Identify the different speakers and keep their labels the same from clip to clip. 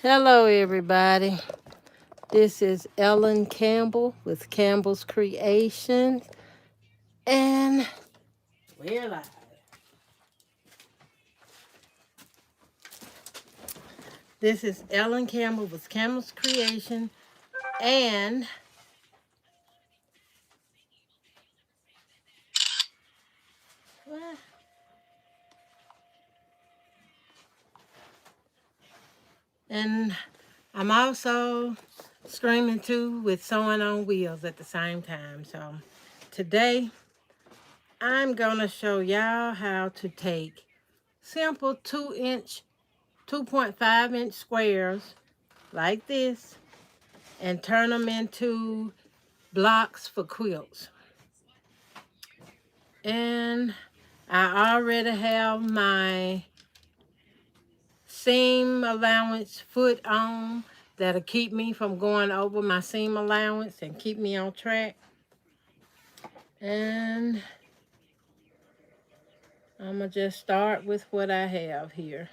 Speaker 1: Hello, everybody. This is Ellen Campbell with Campbell's Creation, and we're live. This is Ellen Campbell with Campbell's Creation, and what? And I'm also screaming too with sewing on wheels at the same time. So today I'm gonna show y'all how to take simple 2.5 inch squares like this and turn them into blocks for quilts. And I already have my seam allowance foot on that'll keep me from going over my seam allowance and keep me on track. And I'm gonna just start with what I have here.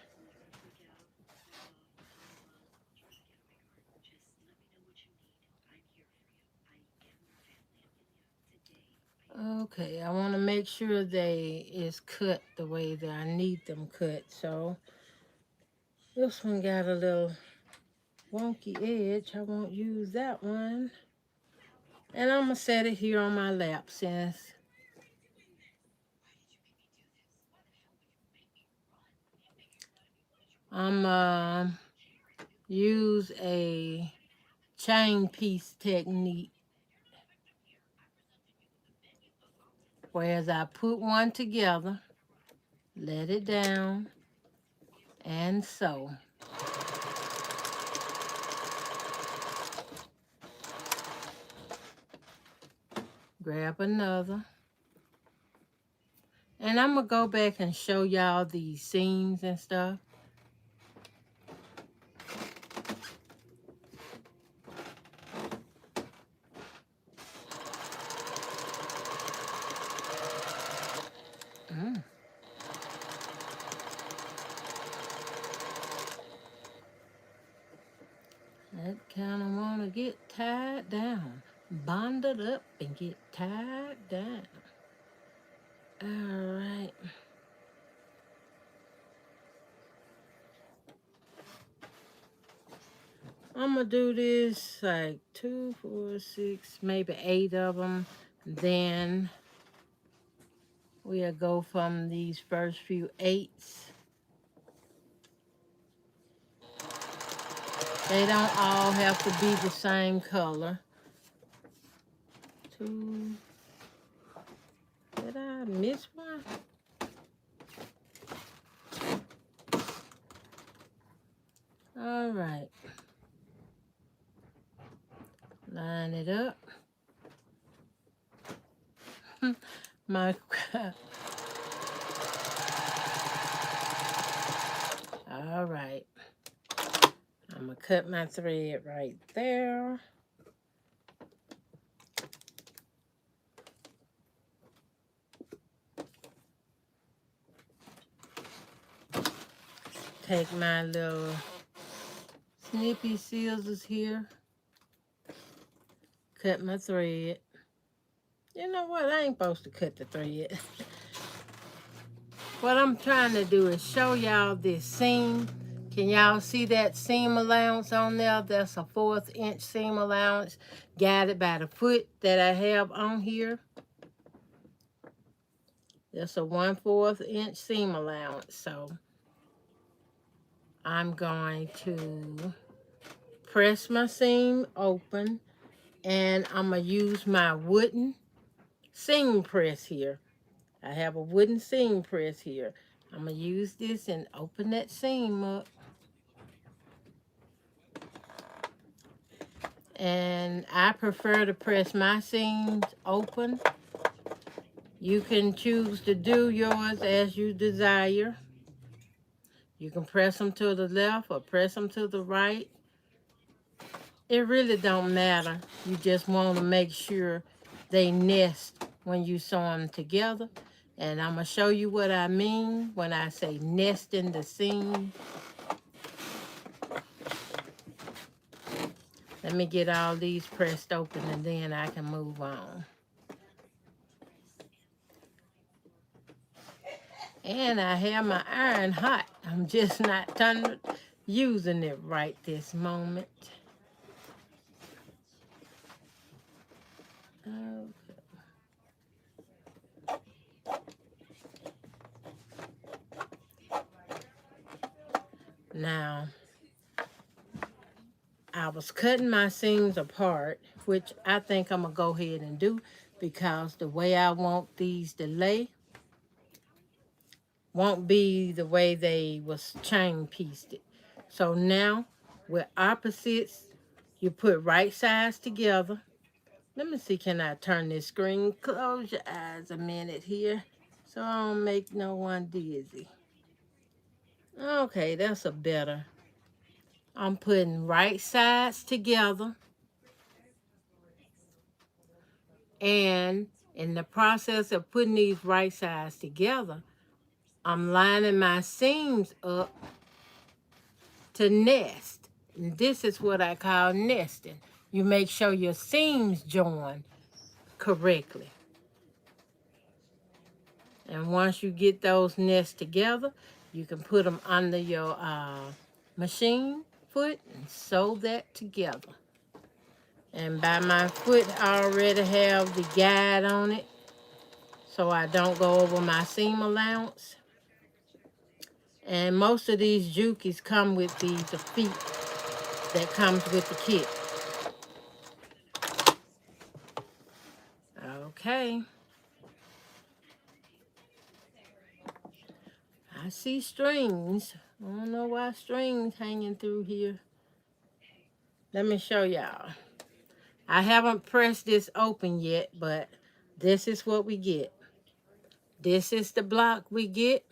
Speaker 1: Okay, I want to make sure they is cut the way that I need them cut. So this one got a little wonky edge. I won't use that one. And I'm going to set it here on my lap since I'm use a chain piece technique. Whereas I put one together, let it down, and sew. Grab another. And I'm going to go back and show y'all these seams and stuff. That kind of want to get tied down. Bonded up and get tied down. All right. I'm going to do this like 2, 4, 6, maybe 8 of them. Then we'll go from these first few 8s. They don't all have to be the same color. 2. Did I miss one? All right. Line it up. My all right. I'm gonna cut my thread right there. Take my little snippy scissors here. Cut my thread. You know what? I ain't supposed to cut the thread. What I'm trying to do is show y'all this seam. Can y'all see that seam allowance on there? That's a 1/4 inch seam allowance guided by the foot that I have on here. That's a 1/4 inch seam allowance. So I'm going to press my seam open and I'm going to use my wooden seam press here. I have a wooden seam press here. I'm going to use this and open that seam up. And I prefer to press my seams open. You can choose to do yours as you desire. You can press them to the left or press them to the right. It really don't matter. You just want to make sure they nest when you sew them together. And I'm going to show you what I mean when I say nesting the seam. Let me get all these pressed open and then I can move on. And I have my iron hot. I'm just not using it right this moment. Okay. Now, I was cutting my seams apart, which I think I'm going to go ahead and do because the way I want these to lay won't be the way they was chain pieced it. So now, with opposites, you put right sides together. Let me see, can I turn this screen? Close your eyes a minute here so I don't make no one dizzy. Okay, that's a better. I'm putting right sides together, and in the process of putting these right sides together, I'm lining my seams up to nest. And this is what I call nesting. You make sure your seams join correctly. And once you get those nests together, you can put them under your machine foot and sew that together. And by my foot, I already have the guide on it, so I don't go over my seam allowance. And most of these Jukies come with the feet that comes with the kit. Okay. I see strings. I don't know why strings hanging through here. Let me show y'all. I haven't pressed this open yet, but this is what we get. This is the block we get.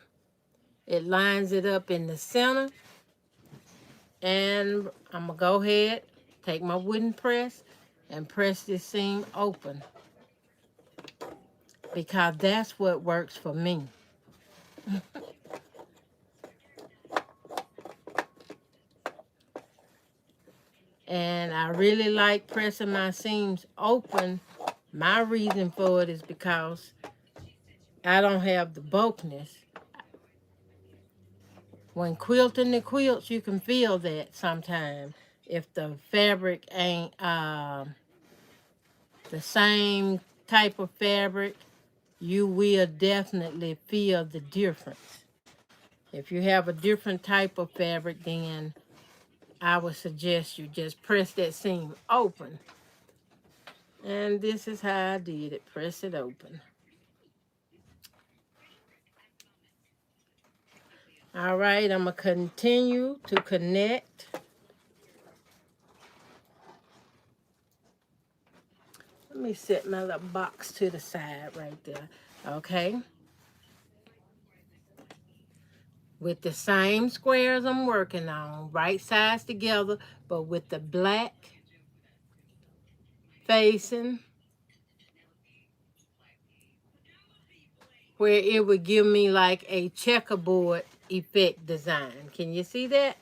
Speaker 1: It lines it up in the center. And I'm going to go ahead, take my wooden press, and press this seam open. Because that's what works for me. And I really like pressing my seams open. My reason for it is because I don't have the bulkiness. When quilting the quilts, you can feel that sometimes. If the fabric ain't the same type of fabric, you will definitely feel the difference. If you have a different type of fabric, then I would suggest you just press that seam open. And this is how I did it. Press it open. All right, I'm going to continue to connect. Let me set my little box to the side right there. Okay. With the same squares I'm working on, right sides together, but with the black facing, where it would give me like a checkerboard effect design. Can you see that?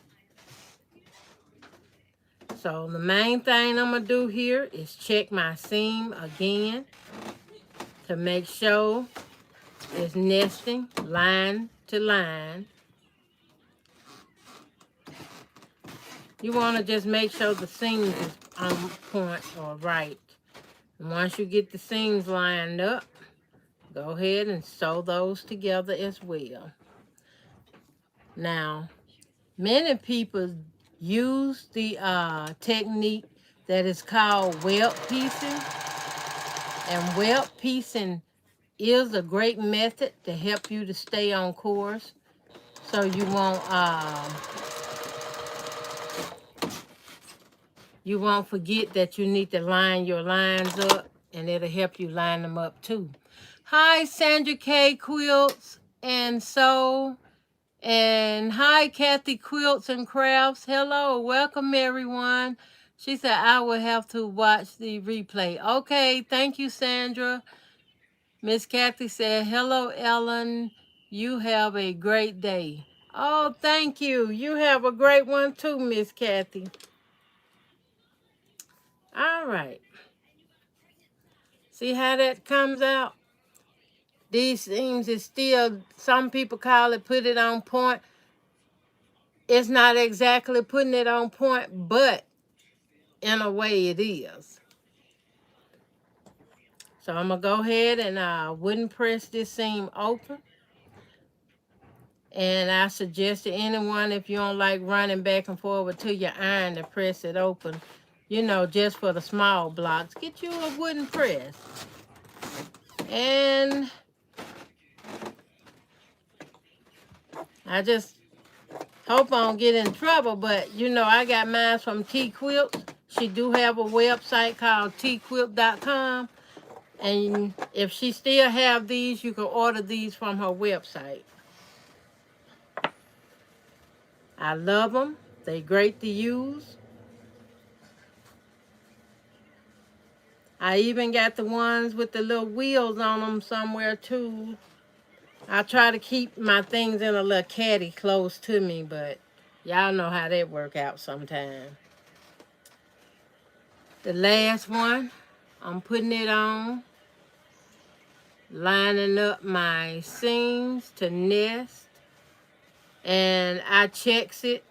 Speaker 1: So the main thing I'm going to do here is check my seam again to make sure it's nesting line to line. You want to just make sure the seams is on point or right. And once you get the seams lined up, go ahead and sew those together as well. Now, many people use the technique that is called welt piecing. And welt piecing is a great method to help you to stay on course. So you won't forget that you need to line your lines up, and it'll help you line them up too. Hi, Sandra K. Quilts and Sew. And hi, Kathy Quilts and Crafts. Hello, welcome everyone. She said, I will have to watch the replay. Okay, thank you, Sandra. Miss Kathy said, hello, Ellen. You have a great day. Oh, thank you. You have a great one too, Miss Kathy. All right. See how that comes out? These seams is still, some people call it put it on point. It's not exactly putting it on point, but in a way it is. So I'm going to go ahead and wooden press this seam open. And I suggest to anyone, if you don't like running back and forward to your iron to press it open, you know, just for the small blocks, get you a wooden press. And I just hope I don't get in trouble, but you know, I got mine from Quilt. She do have a website called tquilt.com. And if she still have these, you can order these from her website. I love them. They great to use. I even got the ones with the little wheels on them somewhere too. I try to keep my things in a little caddy close to me, but y'all know how that work out sometime. The last one, I'm putting it on, lining up my seams to nest, and I checks it,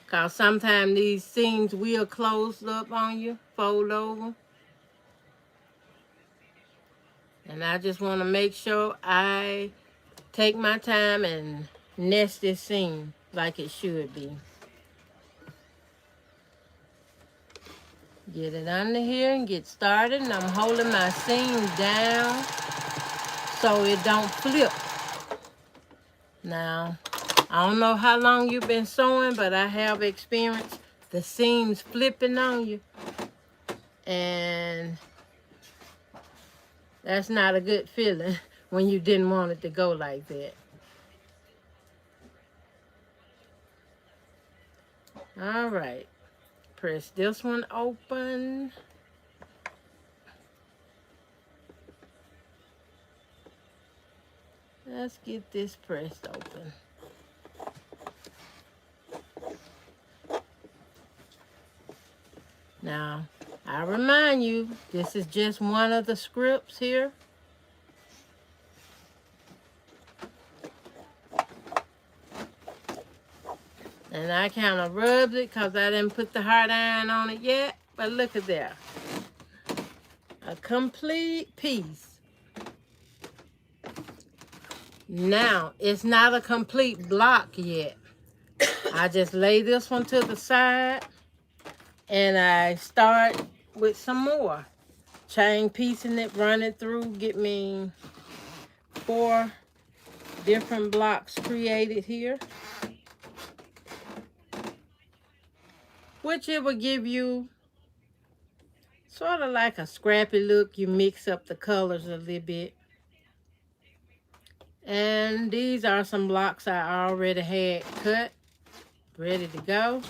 Speaker 1: because sometimes these seams will close up on you, fold over. And I just want to make sure I take my time and nest this seam like it should be. Get it under here and get started. And I'm holding my seam down so it don't flip. Now, I don't know how long you've been sewing, but I have experienced the seams flipping on you. And that's not a good feeling when you didn't want it to go like that. All right. Press this one open. Let's get this pressed open. Now, I remind you, this is just one of the scripts here. And I kind of rubbed it because I didn't put the hot iron on it yet. But look at that. A complete piece. Now, it's not a complete block yet. I just lay this one to the side. And I start with some more. Chain piecing it, run it through. Get me 4 different blocks created here. Which it will give you sort of like a scrappy look. You mix up the colors a little bit. And these are some blocks I already had cut, ready to go.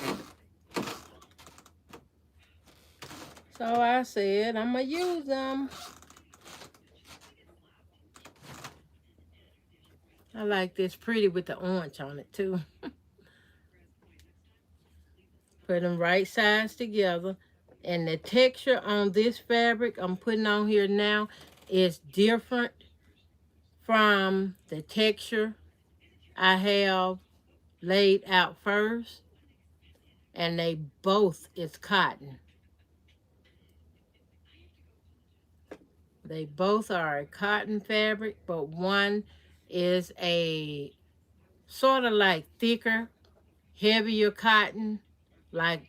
Speaker 1: So I said I'm going to use them. I like this pretty with the orange on it too. Put them right sides together. And the texture on this fabric I'm putting on here now is different from the texture I have laid out first. And they both is cotton. They both are a cotton fabric, but one is a sort of like thicker, heavier cotton, like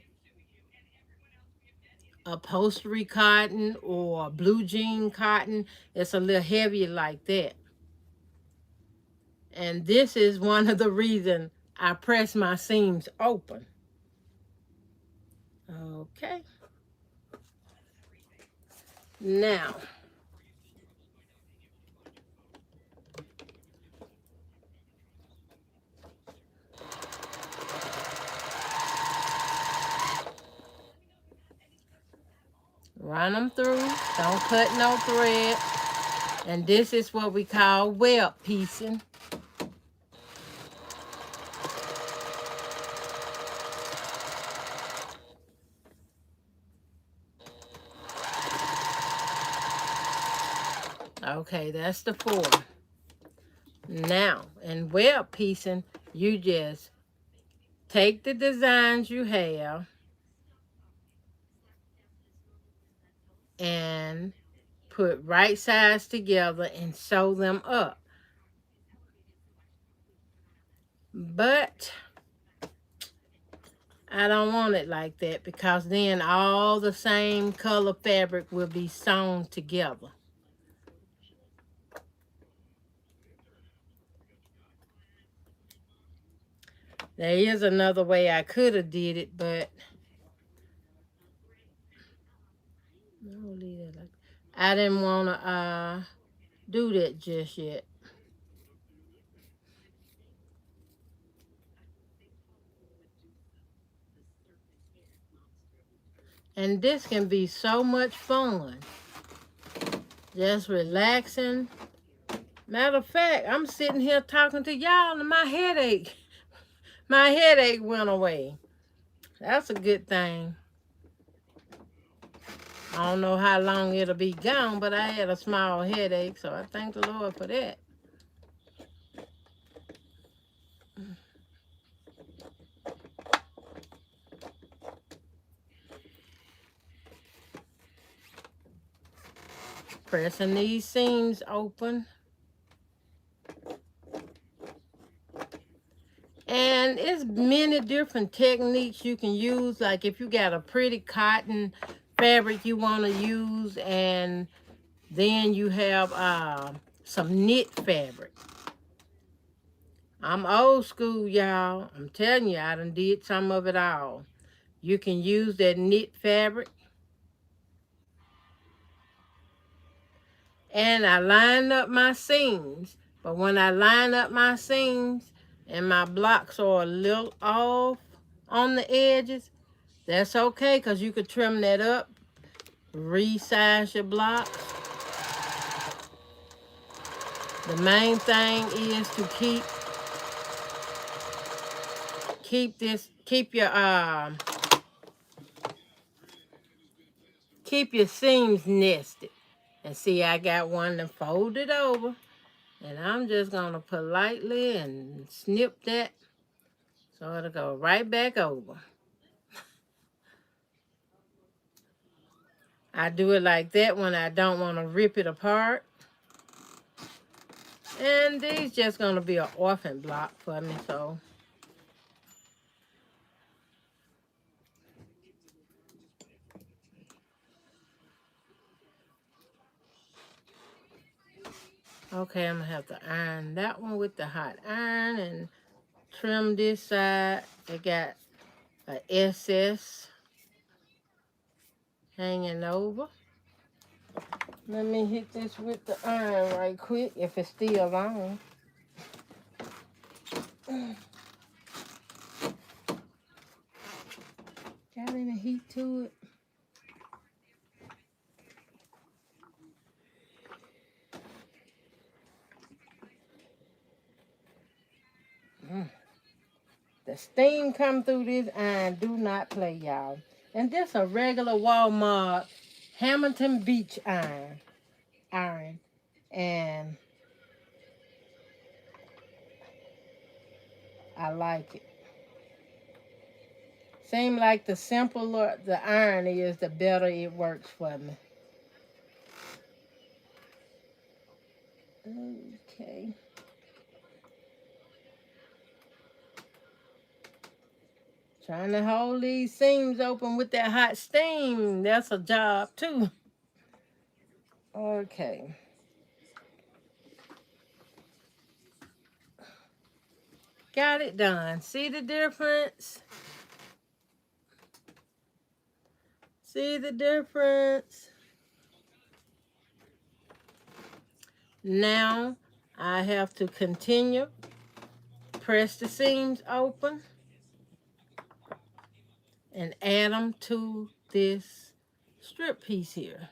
Speaker 1: upholstery cotton or blue jean cotton. It's a little heavier like that. And this is one of the reasons I press my seams open. Okay. Now, run them through. Don't cut no thread. And this is what we call web piecing. Okay, that's the 4. Now, in web piecing, you just take the designs you have and put right sides together and sew them up. But I don't want it like that because then all the same color fabric will be sewn together. There is another way I could have did it, but I didn't want to do that just yet. And this can be so much fun. Just relaxing. Matter of fact, I'm sitting here talking to y'all and my headache went away. That's a good thing. I don't know how long it'll be gone, but I had a small headache, so I thank the Lord for that. Pressing these seams open. And it's many different techniques you can use. Like if you got a pretty cotton fabric you want to use, and then you have some knit fabric. I'm old school, y'all. I'm telling you, I done did some of it all. You can use that knit fabric. And I line up my seams. But when I line up my seams and my blocks are a little off on the edges, that's okay because you could trim that up, resize your blocks. The main thing is to keep your seams nested. And see, I got one that folded over, and I'm just gonna politely and snip that so it'll go right back over. I do it like that when I don't want to rip it apart. And these just gonna be an orphan block for me, so. Okay, I'm gonna have to iron that one with the hot iron and trim this side. It got a SS hanging over. Let me hit this with the iron right quick if it's still on. Got any heat to it? The steam come through this iron. Do not play, y'all. And this a regular Walmart Hamilton Beach iron. And I like it. Seem like the simpler the iron is, the better it works for me. Okay. Trying to hold these seams open with that hot steam. That's a job too. Okay. Got it done. See the difference? See the difference? Now I have to continue. Press the seams open and add them to this strip piece here.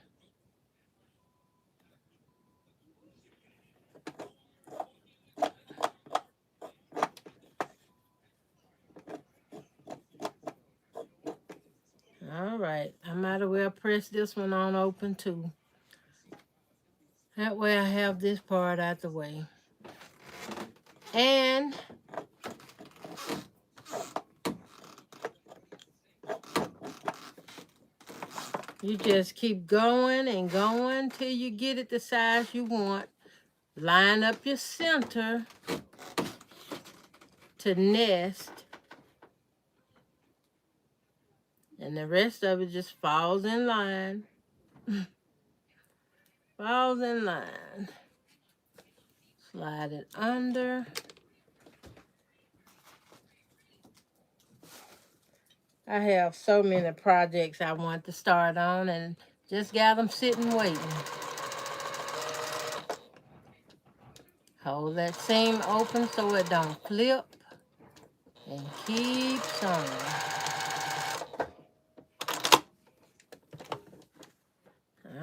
Speaker 1: All right, I might as well press this one on open too. That way I have this part out the way. And you just keep going and going till you get it the size you want. Line up your center to nest. And the rest of it just falls in line. Falls in line. Slide it under. I have so many projects I want to start on and just got them sitting waiting. Hold that seam open so it don't flip. And keep sewing.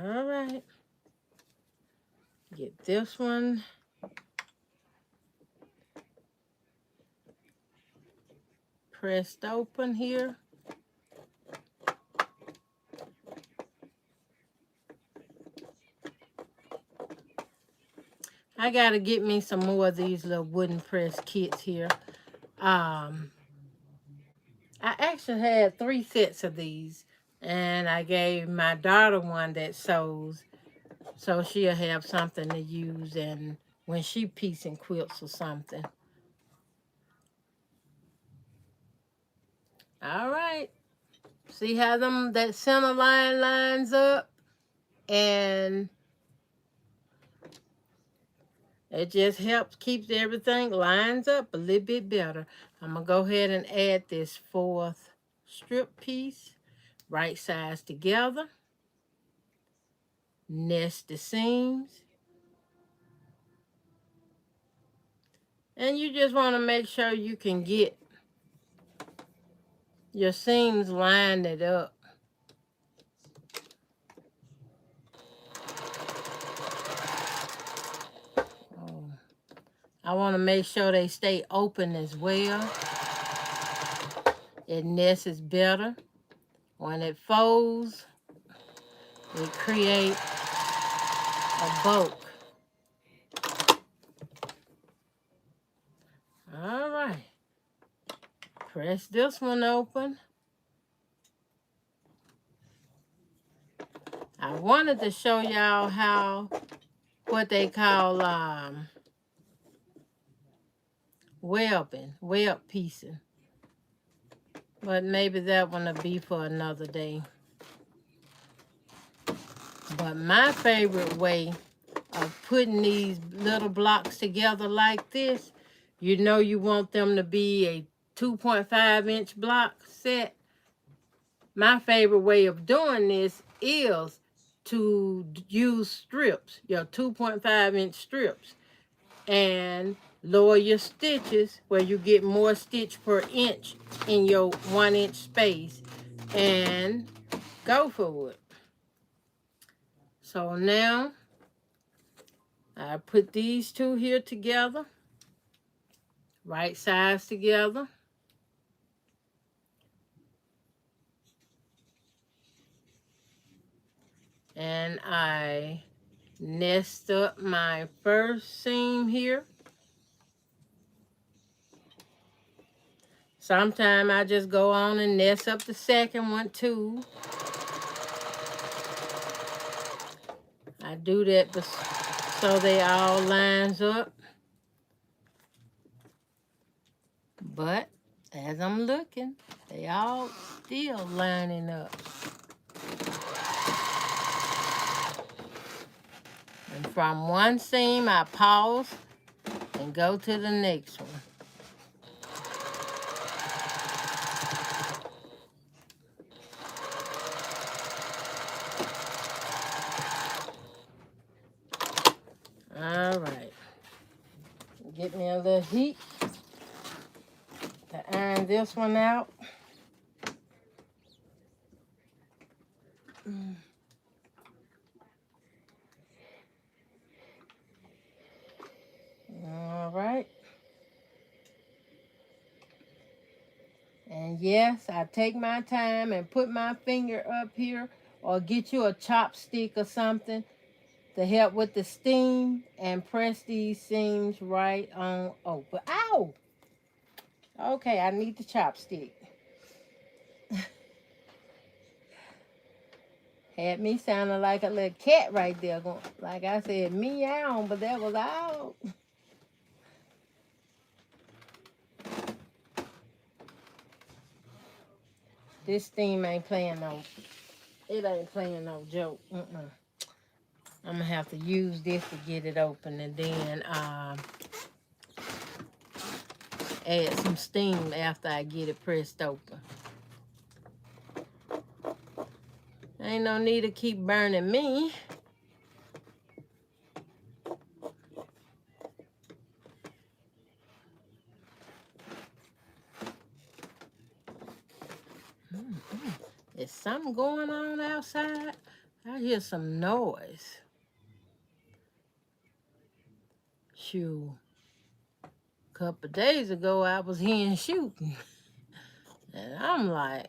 Speaker 1: All right. Get this one. Pressed open here. I gotta get me some more of these little wooden press kits here. I actually had 3 sets of these, and I gave my daughter one that sews, so she'll have something to use and when she piecing quilts or something. All right. See how that center line lines up? And it just helps keeps everything lines up a little bit better. I'm going to go ahead and add this 4th strip piece. Right sides together. Nest the seams. And you just want to make sure you can get your seams lined it up. I want to make sure they stay open as well. It nests better. When it folds, it creates a bulk. All right. Press this one open. I wanted to show y'all how, what they call web piecing. But maybe that one will be for another day. But my favorite way of putting these little blocks together like this, you know you want them to be a 2.5-inch block set. My favorite way of doing this is to use strips, your 2.5-inch strips, and lower your stitches where you get more stitch per inch in your 1-inch space, and go for it. So now I put these 2 here together, right sides together. And I nest up my first seam here. Sometimes I just go on and nest up the second one too. I do that so they all lines up. But as I'm looking, they all still lining up. And from one seam, I pause and go to the next one. All right. Get me a little heat to iron this one out. All right. And yes, I take my time and put my finger up here, or get you a chopstick or something to help with the steam and press these seams right on open. Ow! Okay, I need the chopstick. Had me sounding like a little cat right there. Going, like I said, meow, but that was out. This steam ain't playing no, it ain't playing no joke. I'm gonna have to use this to get it open and then add some steam after I get it pressed open. Ain't no need to keep burning me. Is something going on outside? I hear some noise. Shoot. A couple of days ago, I was hearing shooting. And I'm like,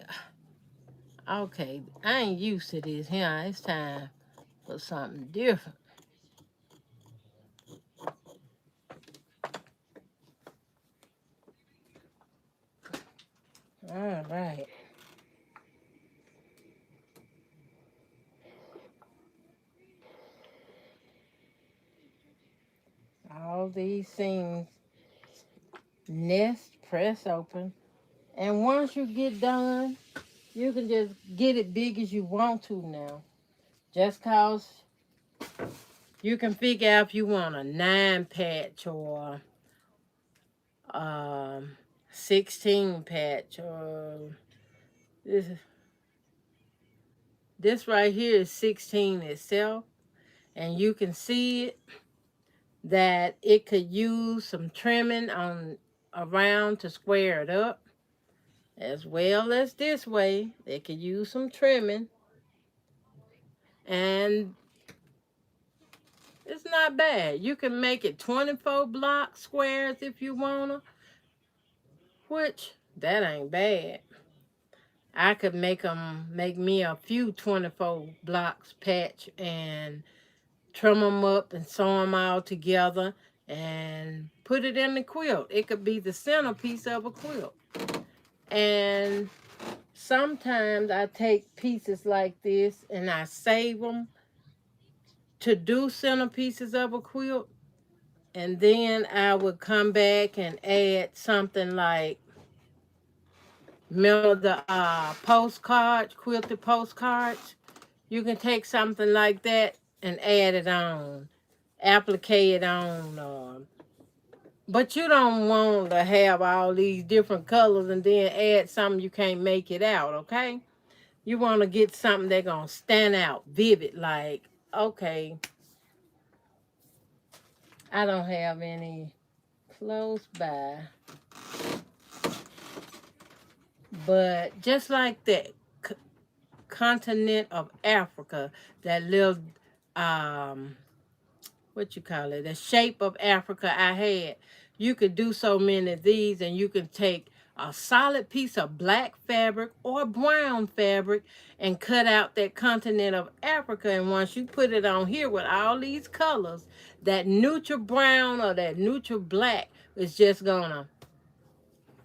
Speaker 1: okay, I ain't used to this here. It's time for something different. All right. All these things nest, press open. And once you get done, you can just get it big as you want to now. Just cause you can figure out if you want a 9 patch or 16 patch or this right here is 16 itself, and you can see it that it could use some trimming on around to square it up, as well as this way it could use some trimming, and it's not bad. You can make it 24 block squares if you wanna, which that ain't bad. I could make me a few 24 blocks patch and trim them up and sew them all together and put it in the quilt. It could be the centerpiece of a quilt. And sometimes I take pieces like this and I save them to do centerpieces of a quilt. And then I would come back and add something like, remember the postcards, quilted postcards? You can take something like that and add it on, applique it on. But you don't want to have all these different colors and then add something you can't make it out, okay? You want to get something that's going to stand out, vivid, like, okay, I don't have any close by. But just like that continent of Africa, that little, what you call it, the shape of Africa I had, you could do so many of these, and you can take a solid piece of black fabric or brown fabric and cut out that continent of Africa. And once you put it on here with all these colors, that neutral brown or that neutral black is just gonna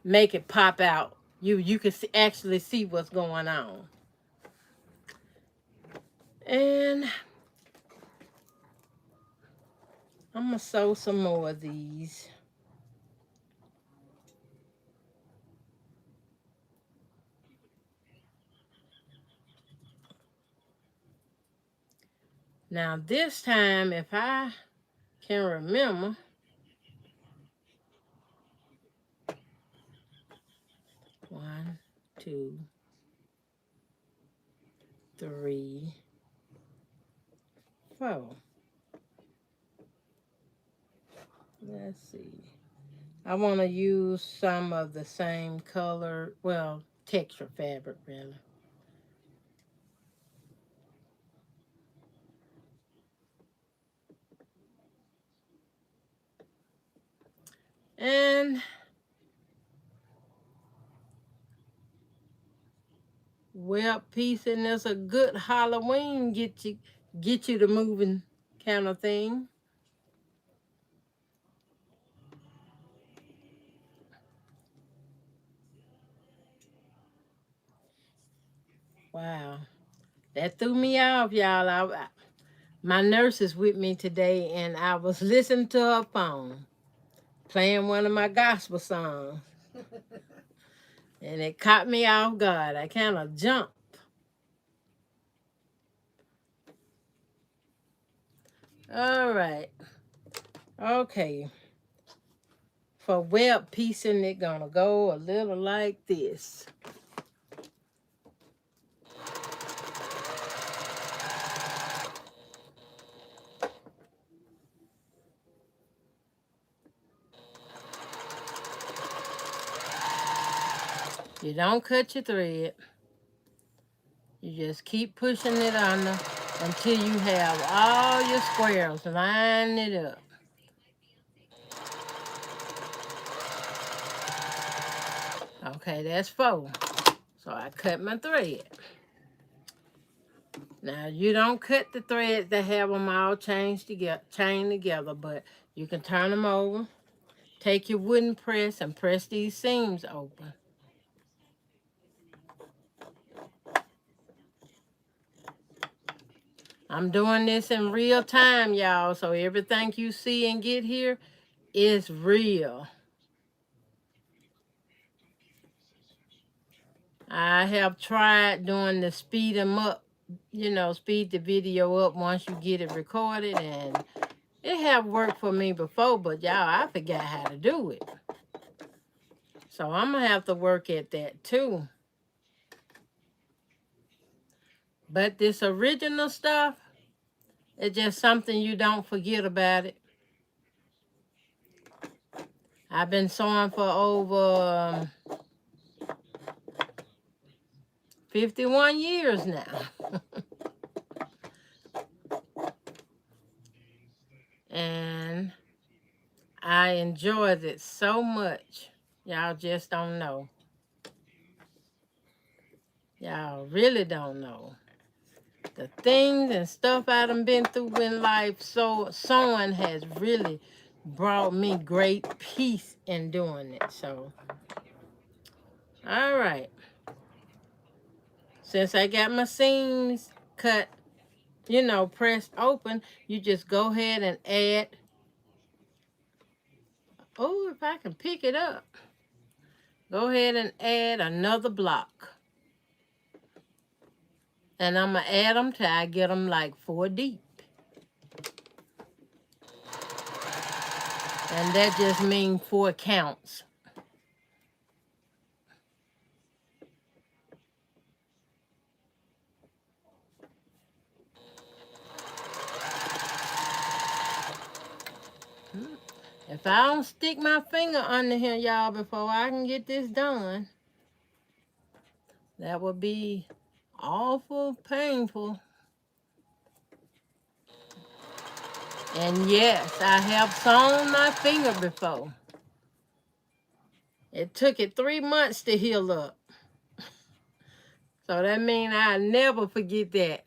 Speaker 1: make it pop out. You can actually see what's going on. And I'm gonna sew some more of these. Now this time, if I can remember, 1, 2, 3, 4. Let's see. I want to use some of the same color, well, texture fabric, really. And well, peace, and there's a good Halloween get you to moving. kind of thing. Wow. That threw me off, y'all. My nurse is with me today, and I was listening to her phone, playing one of my gospel songs. And it caught me off guard. I kind of jumped. All right. Okay. For web piecing, it's going to go a little like this. You don't cut your thread. You just keep pushing it under until you have all your squares lined it up. Okay, that's 4. So I cut my thread. Now you don't cut the threads that have them all chained together, but you can turn them over. Take your wooden press and press these seams open. I'm doing this in real time, y'all, so everything you see and get here is real. I have tried doing the speed them up, speed the video up once you get it recorded, and it have worked for me before, but y'all, I forgot how to do it. So I'm going to have to work at that too. But this original stuff, it's just something you don't forget about it. I've been sewing for over 51 years now. And I enjoyed it so much. Y'all just don't know. Y'all really don't know. The things and stuff I done been through in life, so sewing has really brought me great peace in doing it. So, all right. Since I got my seams cut, pressed open, you just go ahead and add. Oh, if I can pick it up. Go ahead and add another block. And I'm going to add them till I get them like 4 deep. And that just means 4 counts. If I don't stick my finger under here, y'all, before I can get this done, that would be awful painful. And yes, I have sewn my finger before. It took it 3 months to heal up. So that means I never forget that.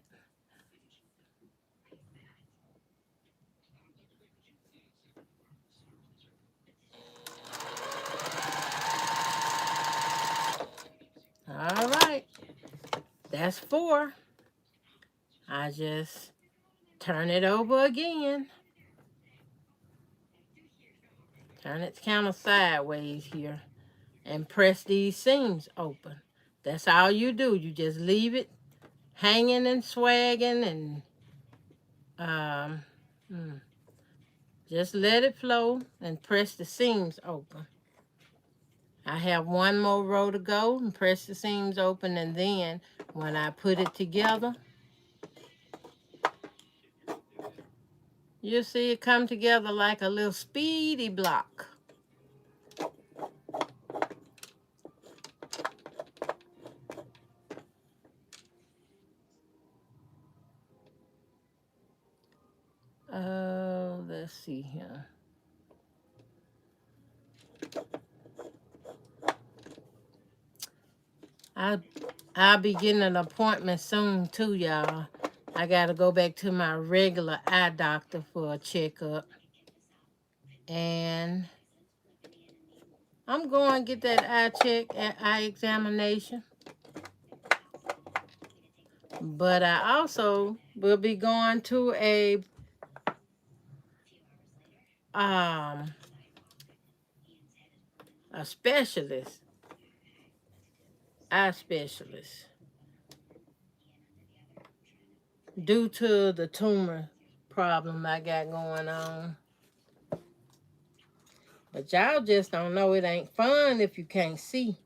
Speaker 1: All right. That's 4. I just turn it over again. Turn it kind of sideways here. And press these seams open. That's all you do. You just leave it hanging and swagging and just let it flow and press the seams open. I have 1 more row to go and press the seams open, and then when I put it together, you'll see it come together like a little speedy block. Let's see here. I'll be getting an appointment soon too, y'all. I got to go back to my regular eye doctor for a checkup. And I'm going to get that eye check and eye examination. But I also will be going to a specialist, eye specialist, due to the tumor problem I got going on. But y'all just don't know it ain't fun if you can't see.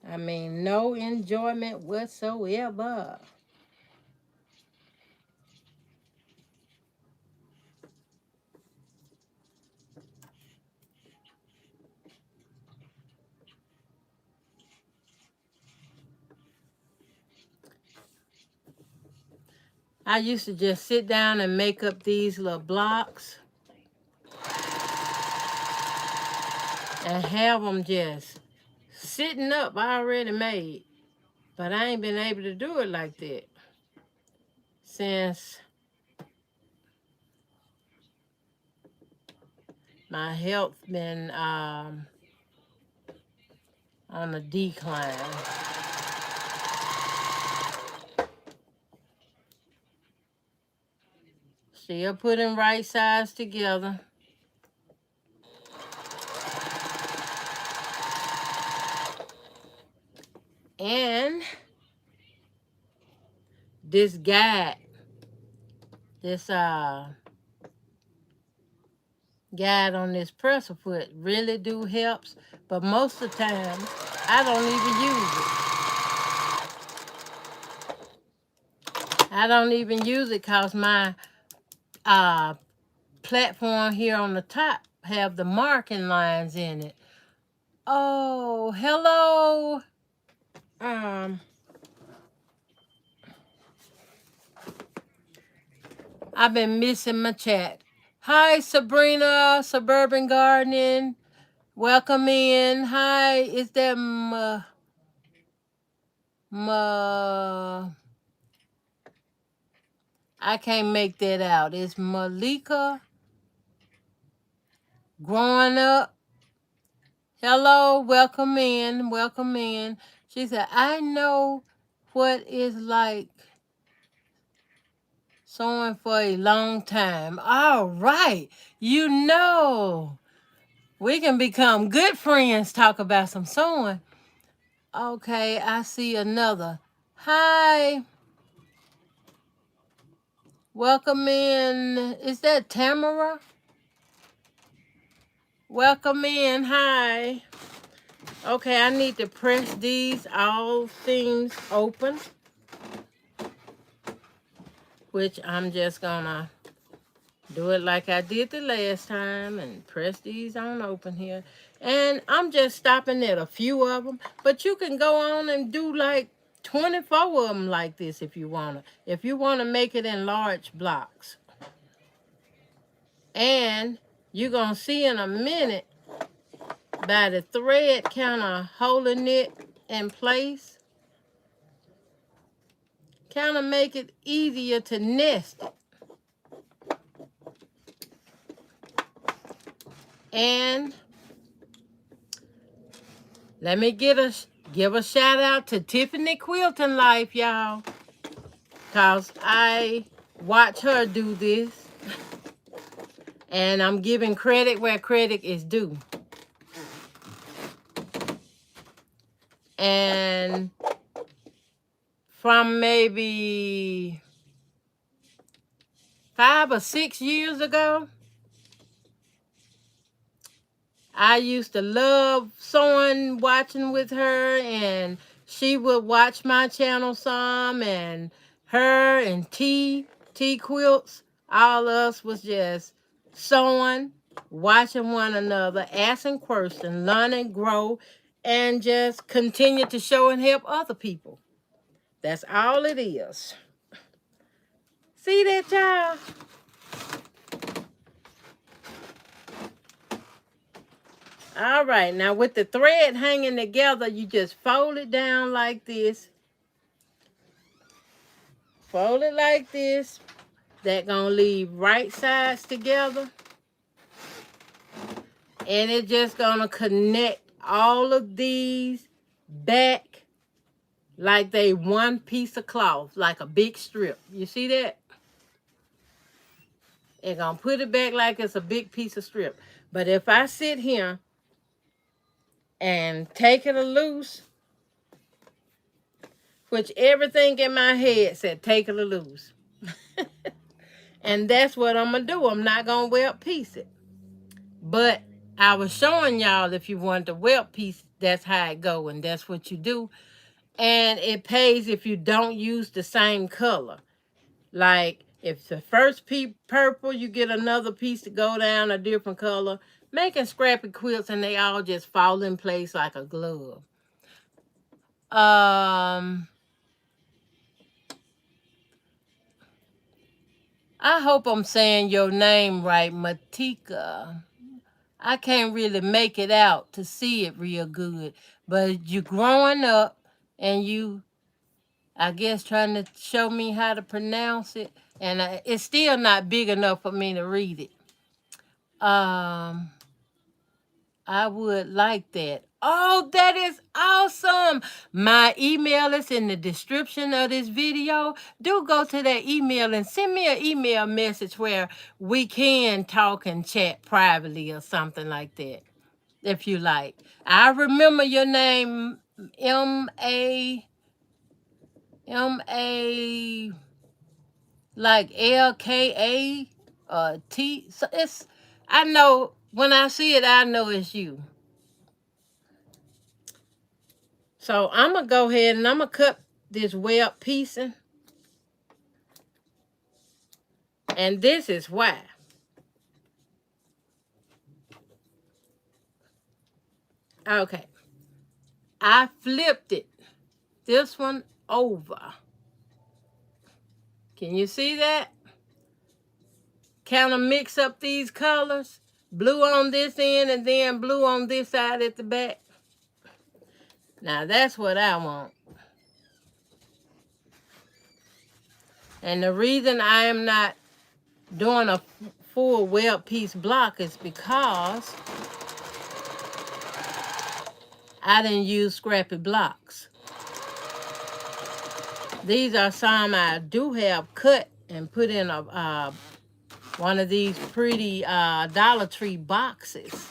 Speaker 1: I mean, no enjoyment whatsoever. I used to just sit down and make up these little blocks and have them just sitting up already made. But I ain't been able to do it like that since my health been on a decline. Still putting right sides together. And this guide, this guide on this presser foot really do helps, but most of the time I don't even use it. I don't even use it because my platform here on the top have the marking lines in it. Oh, hello. I've been missing my chat. Hi, Sabrina, Suburban Gardening. Welcome in. Hi, is that I can't make that out. It's Malika growing up. Hello, welcome in, welcome in. She said, I know what it's like sewing for a long time. All right, you know, we can become good friends, talk about some sewing. Okay, I see another. Hi. Welcome in. Is that Tamara? Welcome in. Hi. Okay, I need to press these all seams open, which I'm just gonna do it like I did the last time and press these on open here. And I'm just stopping at a few of them, but you can go on and do like 24 of them like this if you want to. If you want to make it in large blocks. And you're going to see in a minute by the thread kind of holding it in place, kind of make it easier to nest it. And let me give a shout out to Tiffany Quilting Life, y'all, because I watch her do this, and I'm giving credit where credit is due. And from maybe 5 or 6 years ago, I used to love sewing, watching with her, and she would watch my channel some, and her and T Quilts, all of us was just sewing, watching one another, asking questions, learning, grow, and just continue to show and help other people. That's all it is. See that, y'all? All right, now with the thread hanging together, you just fold it down like this. Fold it like this. That gonna leave right sides together. And it's just gonna connect all of these back like they one piece of cloth, like a big strip. You see that? It's gonna put it back like it's a big piece of strip. But if I sit here and take it loose, which everything in my head said take it loose. And that's what I'm gonna do. I'm not gonna welt piece it. But I was showing y'all if you want to welt piece, that's how it go, and that's what you do. And it pays if you don't use the same color. Like if the first piece purple, you get another piece to go down a different color. Making scrappy quilts and they all just fall in place like a glove. I hope I'm saying your name right, Matika. I can't really make it out to see it real good. But you growing up and you, I guess, trying to show me how to pronounce it. And it's still not big enough for me to read it. I would like that. Oh, that is awesome. My email is in the description of this video. Do go to that email and send me an email message where we can talk and chat privately or something like that, if you like. I remember your name, M-A, like L-K-A, T. So it's, I know, when I see it, I know it's you. So I'm going to go ahead and I'm going to cut this web piecing. And this is why. Okay. I flipped it. This one over. Can you see that? Kind of mix up these colors. Blue on this end and then blue on this side at the back. Now that's what I want. And the reason I am not doing a full web piece block is because I didn't use scrappy blocks. These are some I do have cut and put in a one of these pretty Dollar Tree boxes.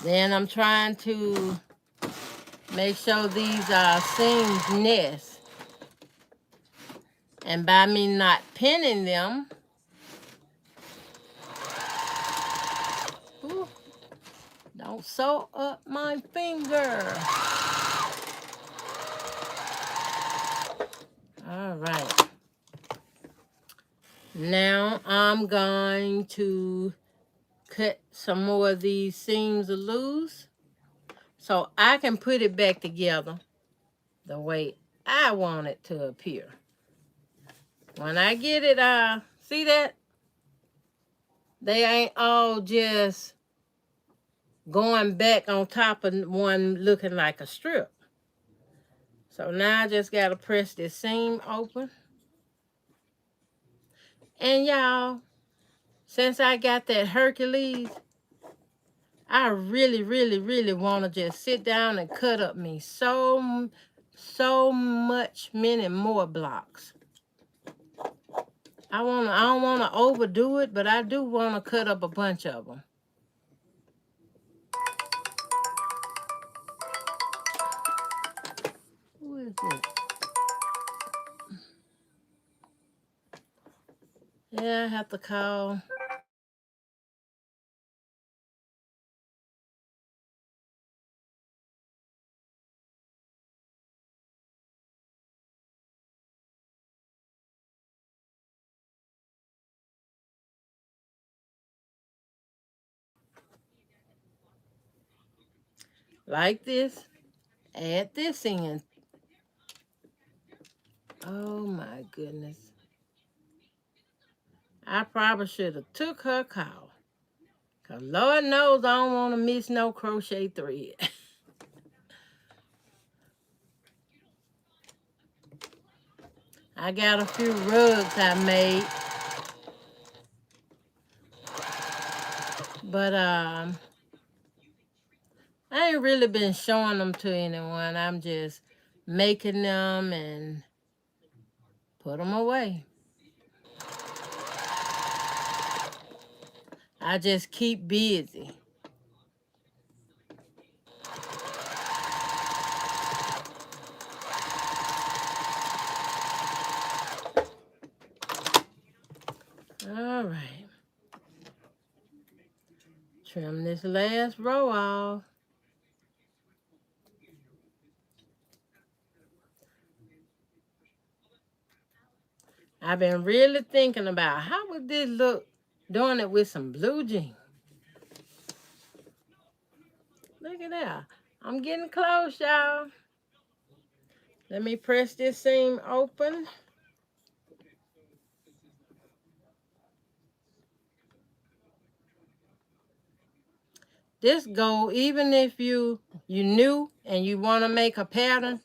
Speaker 1: Then I'm trying to make sure these are seams nest. And by me not pinning them, ooh, don't sew up my finger. All right. Now I'm going to cut some more of these seams loose so I can put it back together the way I want it to appear. When I get it, see that? They ain't all just going back on top of one looking like a strip. So now I just got to press this seam open. And y'all, since I got that Hercules, I really, really, really want to just sit down and cut up me so much many more blocks. I don't want to overdo it, but I do want to cut up a bunch of them. Who is it? Yeah, I have to call. Like this. Add this in. Oh my goodness. I probably should have took her call. Because Lord knows I don't want to miss no crochet thread. I got a few rugs I made. But I ain't really been showing them to anyone. I'm just making them and put them away. I just keep busy. All right. Trim this last row off. I've been really thinking about how would this look doing it with some blue jeans. Look at that. I'm getting close, y'all. Let me press this seam open. This go, even if you new and you want to make a pattern,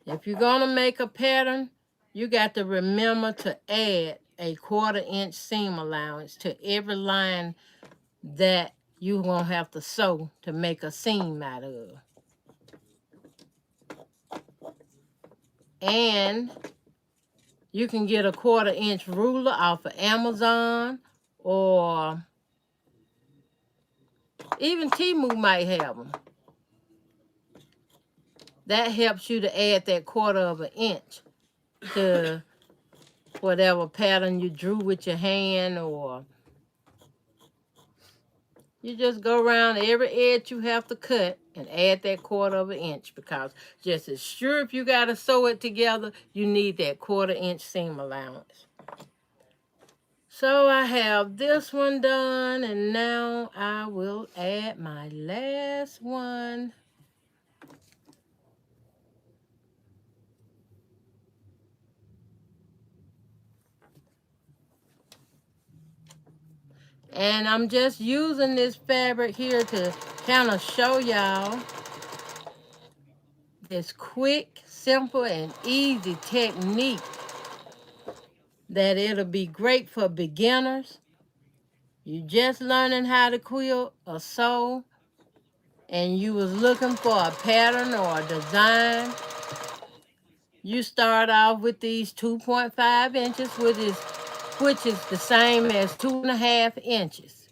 Speaker 1: if you're going to make a pattern, you got to remember to add a 1/4 inch seam allowance to every line that you won't have to sew to make a seam out of. And you can get a 1/4 inch ruler off of Amazon, or even Temu might have them. That helps you to add that 1/4 inch to whatever pattern you drew with your hand, or you just go around every edge you have to cut and add that 1/4 inch, because just as sure if you got to sew it together, you need that 1/4 inch seam allowance. So I have this one done, and now I will add my last one. And I'm just using this fabric here to kind of show y'all this quick, simple, and easy technique that it'll be great for beginners. You just learning how to quilt or sew, and you was looking for a pattern or a design. You start off with these 2.5 inches, which is the same as 2.5 inches.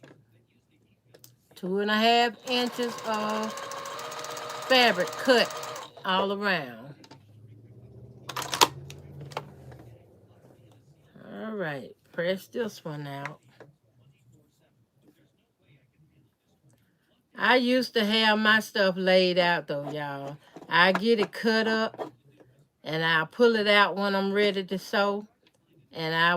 Speaker 1: 2.5 inches of fabric cut all around. All right, press this one out. I used to have my stuff laid out though, y'all. I get it cut up and I pull it out when I'm ready to sew. And I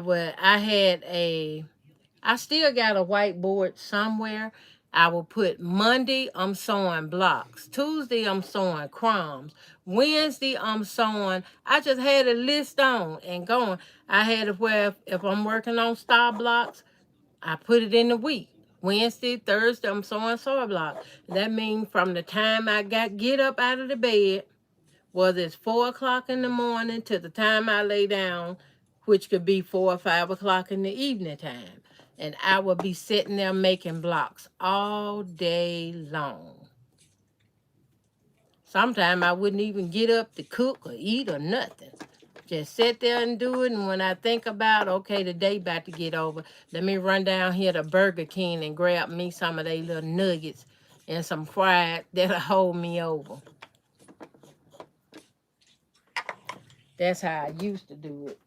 Speaker 1: still got a whiteboard somewhere. I will put Monday, I'm sewing blocks. Tuesday, I'm sewing crumbs. Wednesday, I'm sewing. I just had a list on and going. I had it where if I'm working on star blocks, I put it in the week. Wednesday, Thursday, I'm sewing soy block. That means from the time I get up out of the bed, whether it's 4 o'clock in the morning to the time I lay down, which could be 4 or 5 o'clock in the evening time. And I will be sitting there making blocks all day long. Sometimes I wouldn't even get up to cook or eat or nothing. Just sit there and do it. And when I think about, okay, the day about to get over, let me run down here to Burger King and grab me some of their little nuggets and some fried that'll hold me over. That's how I used to do it.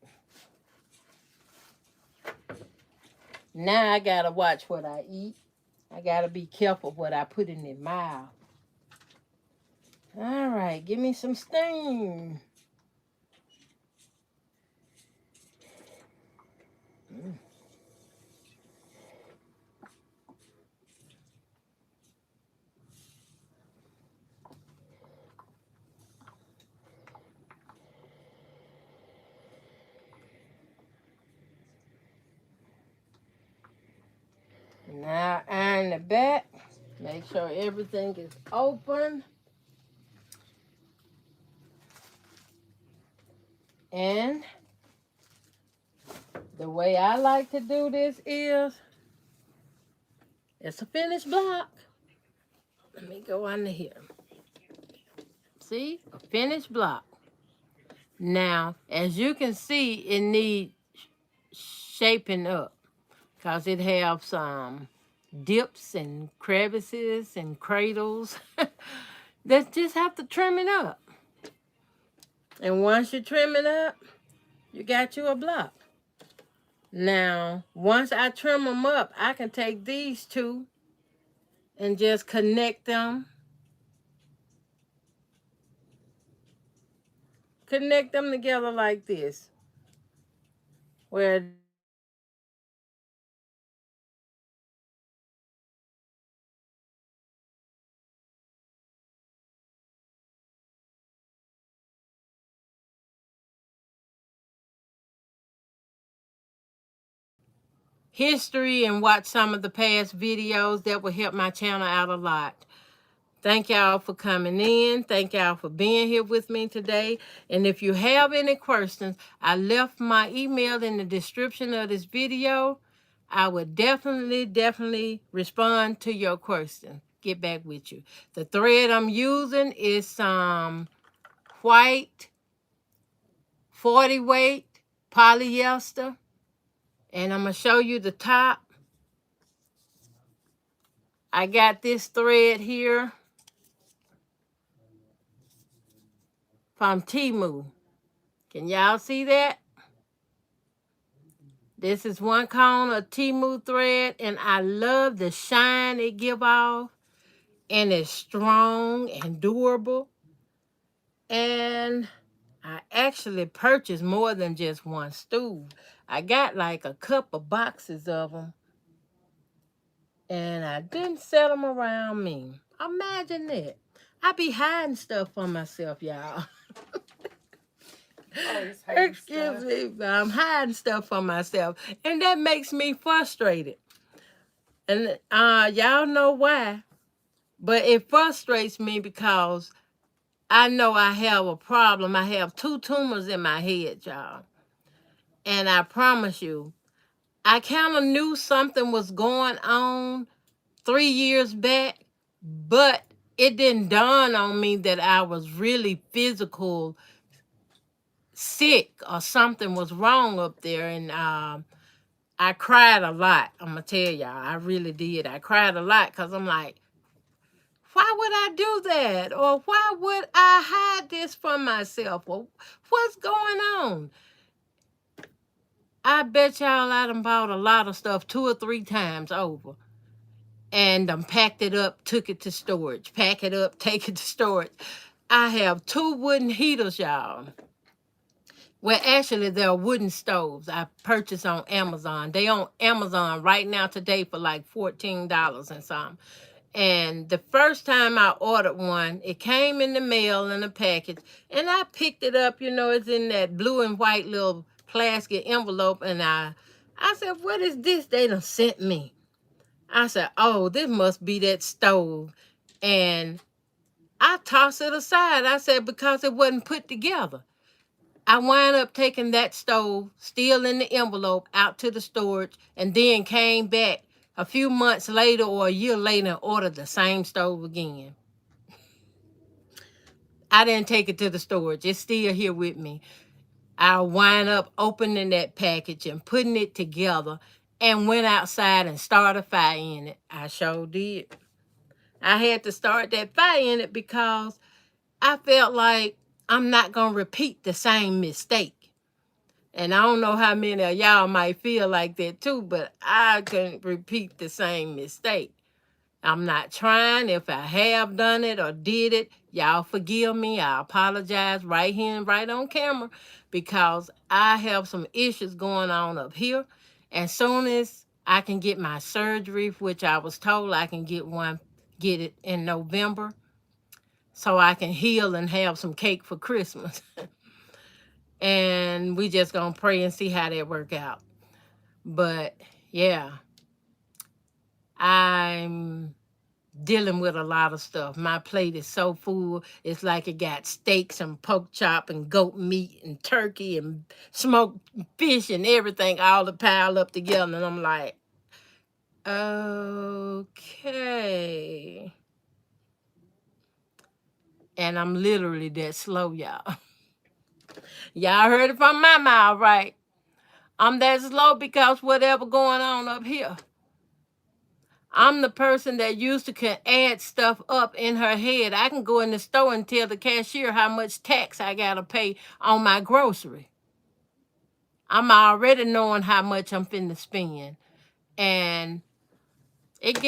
Speaker 1: Now I gotta watch what I eat. I gotta be careful what I put in their mouth. All right, give me some steam. Now iron the back. Make sure everything is open. And the way I like to do this is, it's a finished block. Let me go under here. See, a finished block. Now, as you can see, it needs shaping up because it have some dips and crevices and cradles that just have to trim it up. And once you trim it up, you got you a block. Now, once I trim them up, I can take these two and just connect them. Connect them together like this. Where history and watch some of the past videos that will help my channel out a lot. Thank y'all for coming in. Thank y'all for being here with me today. And if you have any questions, I left my email in the description of this video. I would definitely respond to your question. Get back with you. The thread I'm using is some white 40 weight polyester. And I'm going to show you the top. I got this thread here from Temu. Can y'all see that? This is one cone of Temu thread, and I love the shine it give off, and it's strong and durable. And I actually purchased more than just one stool. I got like a couple boxes of them, and I didn't set them around me. Imagine that. I be hiding stuff from myself, y'all. Excuse me, but I'm hiding stuff from myself, and that makes me frustrated. And y'all know why, but it frustrates me because I know I have a problem. I have 2 tumors in my head, y'all. And I promise you, I kind of knew something was going on 3 years back, but it didn't dawn on me that I was really physical sick or something was wrong up there. And I cried a lot. I'm going to tell y'all, I really did. I cried a lot because I'm like, why would I do that? Or why would I hide this from myself? Or what's going on? I bet y'all I done bought a lot of stuff 2 or 3 times over. And packed it up, took it to storage. Pack it up, take it to storage. I have 2 wooden heaters, y'all. Well, actually, they're wooden stoves I purchased on Amazon. They on Amazon right now today for like $14 and something. And the first time I ordered one, it came in the mail in a package. And I picked it up, you know, it's in that blue and white little plastic envelope. And I said, what is this they done sent me? I said, oh, this must be that stove. And I tossed it aside. I said, because it wasn't put together. I wound up taking that stove, still in the envelope, out to the storage, and then came back a few months later or a year later and ordered the same stove again. I didn't take it to the storage. It's still here with me. I wind up opening that package and putting it together and went outside and started a fire in it. I sure did. I had to start that fire in it because I felt like I'm not going to repeat the same mistake. And I don't know how many of y'all might feel like that too, but I couldn't repeat the same mistake. I'm not trying. If I have done it or did it, y'all forgive me. I apologize right here and right on camera because I have some issues going on up here. As soon as I can get my surgery, which I was told I can get it in November, so I can heal and have some cake for Christmas. And we just gonna pray and see how that work out. But yeah, I'm dealing with a lot of stuff. My plate is so full. It's like it got steaks and pork chop and goat meat and turkey and smoked fish and everything all to pile up together. And I'm like, okay. And I'm literally that slow, y'all. Y'all heard it from my mouth, right? I'm that slow because whatever going on up here. I'm the person that used to can add stuff up in her head. I can go in the store and tell the cashier how much tax I gotta pay on my grocery. I'm already knowing how much I'm finna spend. And it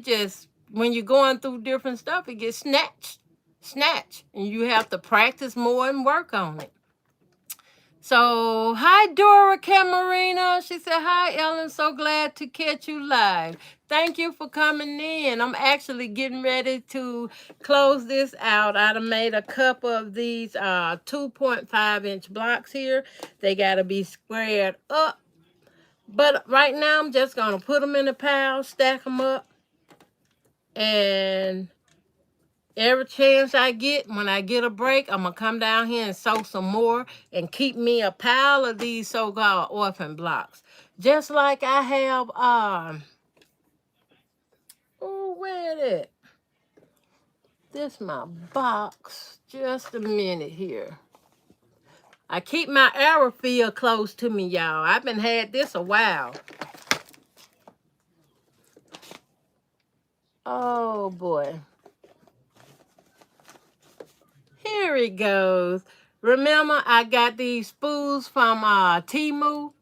Speaker 1: just, when you're going through different stuff, it gets snatched. And you have to practice more and work on it. So, hi, Dora Camarina. She said, hi, Ellen. So glad to catch you live. Thank you for coming in. I'm actually getting ready to close this out. I done made a couple of these 2.5-inch blocks here. They got to be squared up. But right now, I'm just going to put them in a pile, stack them up, and every chance I get, when I get a break, I'm going to come down here and sew some more and keep me a pile of these so-called orphan blocks. Just like I have, oh, where it at? This my box. Just a minute here. I keep my arrow field close to me, y'all. I've been had this a while. Oh, boy. Here it goes. Remember, I got these spools from Temu,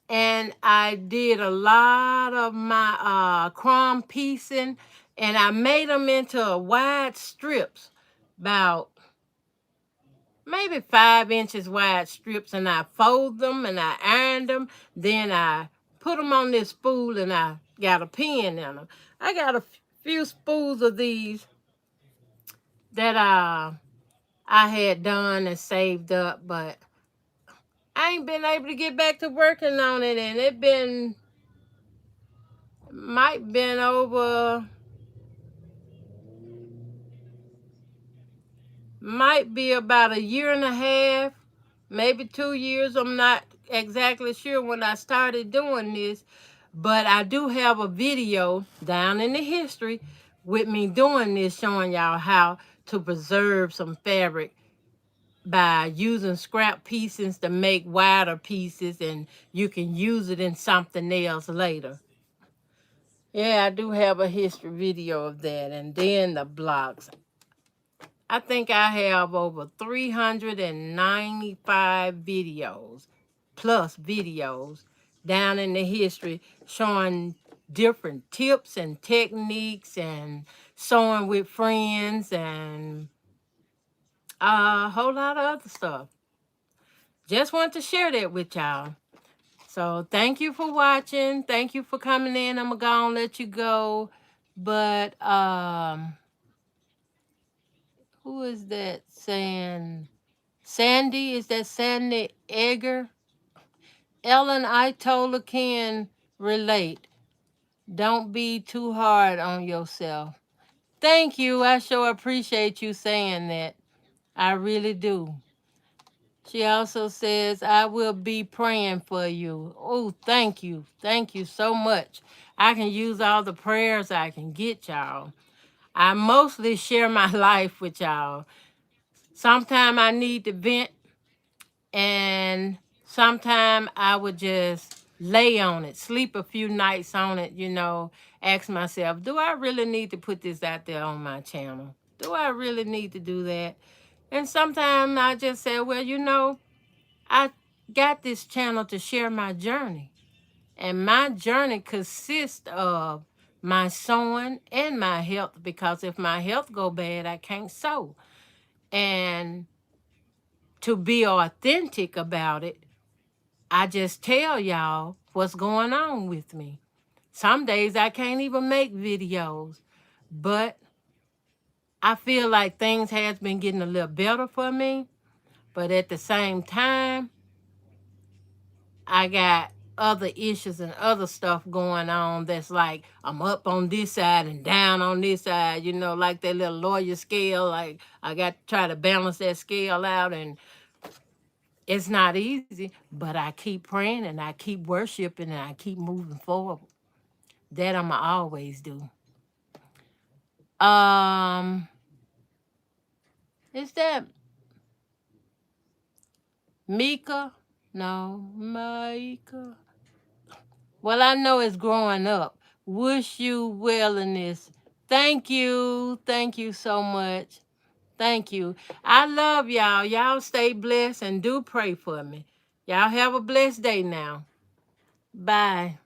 Speaker 1: and I did a lot of my crumb piecing, and I made them into wide strips, about maybe 5 inches wide strips, and I fold them and I ironed them. Then I put them on this spool, and I got a pin in them. I got a few spools of these that I had done and saved up, but I ain't been able to get back to working on it, and it might been over, might be about a year and a half, maybe 2 years. I'm not exactly sure when I started doing this, but I do have a video down in the history with me doing this, showing y'all how to preserve some fabric by using scrap pieces to make wider pieces, and you can use it in something else later. Yeah, I do have a history video of that. And then the blocks. I think I have over 395 videos, plus videos, down in the history showing different tips and techniques and sewing with friends and a whole lot of other stuff. Just want to share that with y'all. So thank you for watching. Thank you for coming in. I'm gonna let you go. But who is that saying? Sandy? Is that Sandy Egger? Ellen, I totally can relate. Don't be too hard on yourself. Thank you. I sure appreciate you saying that. I really do. She also says, I will be praying for you. Oh, thank you. Thank you so much. I can use all the prayers I can get, y'all. I mostly share my life with y'all. Sometimes I need to vent, and sometimes I would just lay on it, sleep a few nights on it, ask myself, do I really need to put this out there on my channel? Do I really need to do that? And sometimes I just say, well, I got this channel to share my journey. And my journey consists of my sewing and my health, because if my health go bad, I can't sew. And to be authentic about it, I just tell y'all what's going on with me. Some days I can't even make videos, but I feel like things has been getting a little better for me. But at the same time, I got other issues and other stuff going on that's like I'm up on this side and down on this side, you know, like that little lawyer scale. Like I got to try to balance that scale out, and it's not easy, but I keep praying and I keep worshiping and I keep moving forward. That I'ma always do. Is that Mika? No, Micah. Well, I know it's growing up. Wish you well in this. Thank you. Thank you so much. Thank you. I love y'all. Y'all stay blessed and do pray for me. Y'all have a blessed day now. Bye.